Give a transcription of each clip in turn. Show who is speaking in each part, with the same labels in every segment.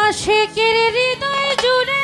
Speaker 1: আশিকের হৃদয় জুড়ে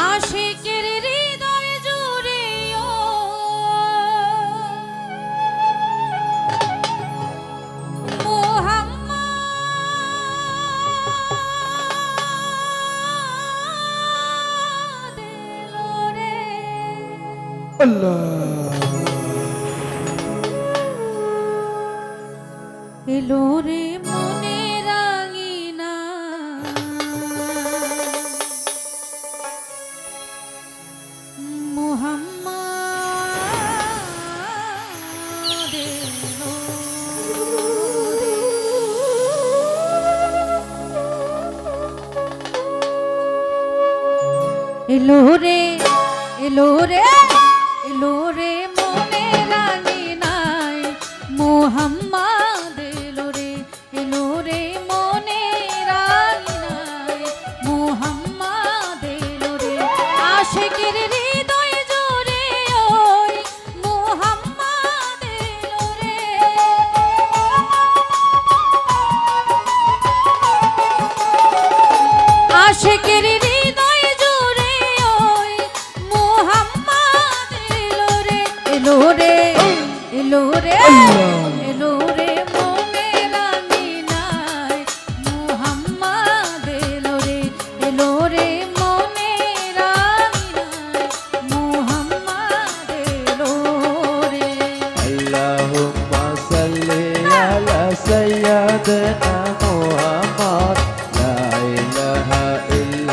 Speaker 1: আশিকের হৃদয় জুড়ে এলো রে মনে রাঙিনা মুহাম্মদ এলো রে এলো রে এলো রে মনে রাঙিনায় মুহাম্মদ এলো রে মনে রাঙিনায় মুহাম্মদ এলো রে আশিকের হৃদয় জুড়ে ওই মুহাম্মদ এলো রে আশিকের হৃদয় জুড়ে ওই মুহাম্মদ এলো রে এলো রে এলো রে এলো রে মনে রাঙিনায় মুহাম্মদ এলো রে মনে রাঙিনায় মুহাম্মদ এলো রে
Speaker 2: আল্লাহুম্মা সাল্লি আলা সাইয়্যিদিনা মুহাম্মদ লা ইলাহা ইল্লা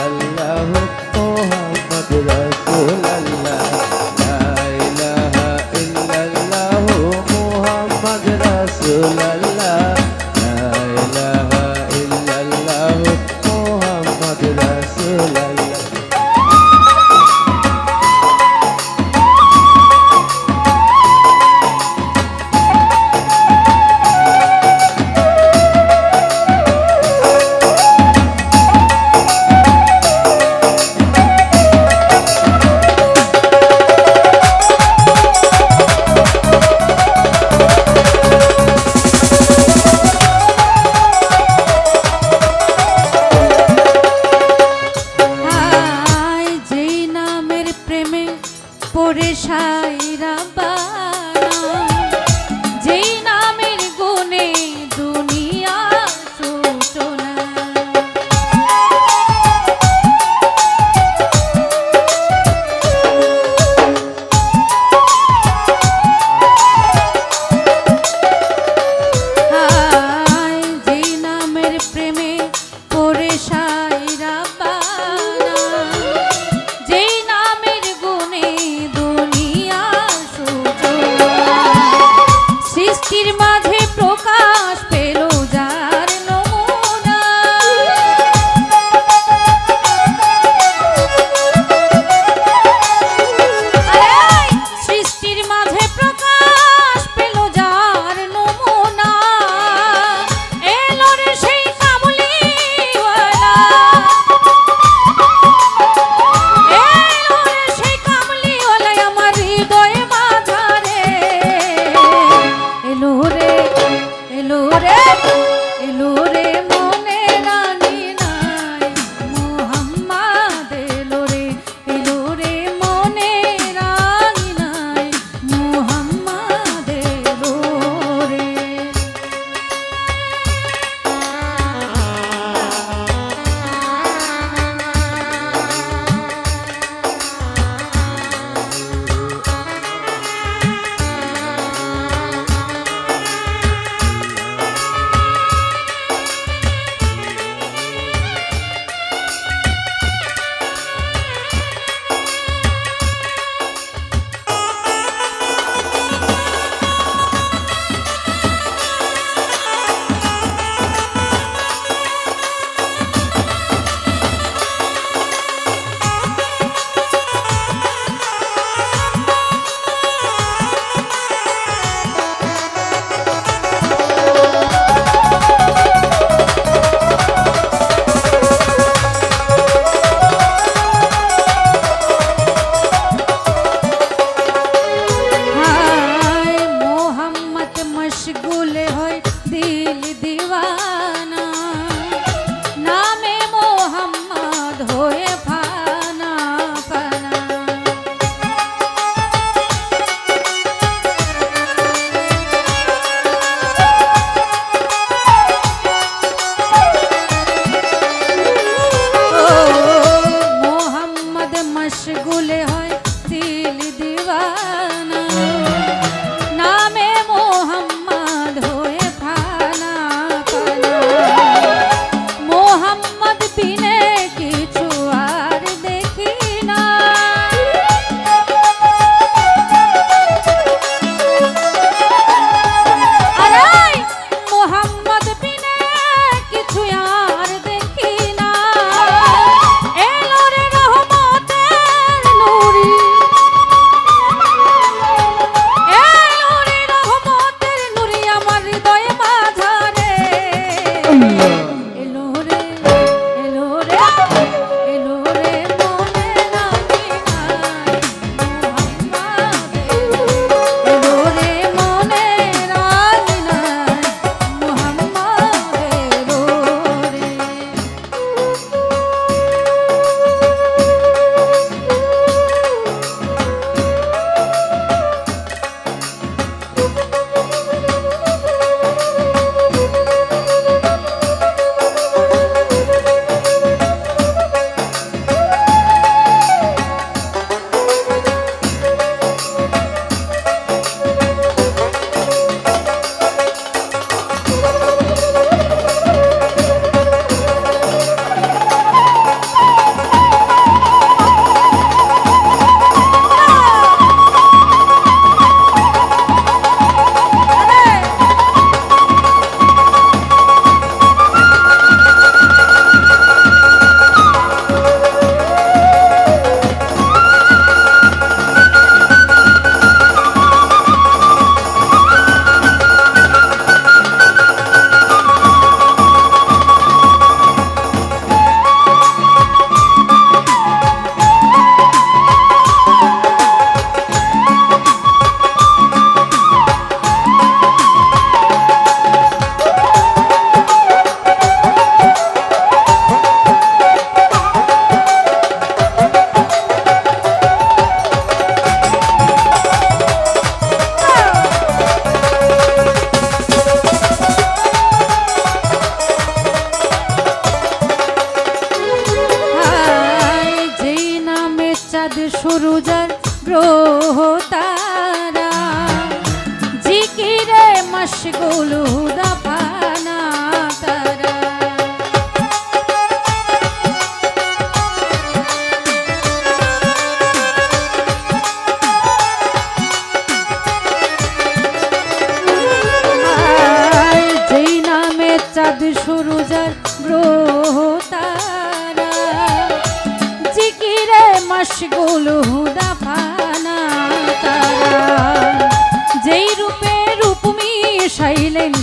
Speaker 1: বিনে কিছু আর দেখি না। আরে মোহাম্মদ বিনে কিছু আর দেখি না। এলো রে রহমতের নূরি, এলো রে রহমতের নূরি আমার হৃদয় মাঝারে। এলো রে, এলো রে, এলো রে মনের আঙিনায় মুহাম্মাদের। এলো রে মনের আঙিনায় মুহাম্মাদের রে। সুরুজার গ্রহ তারা জিকিরে মশগুল দাফানা তারা। যেই নামে চাঁদ সুরুজার গ্রহ তারা জিকিরে মশগুল দাফানা তারা। যেই রূপে রূপ মিশাইলেন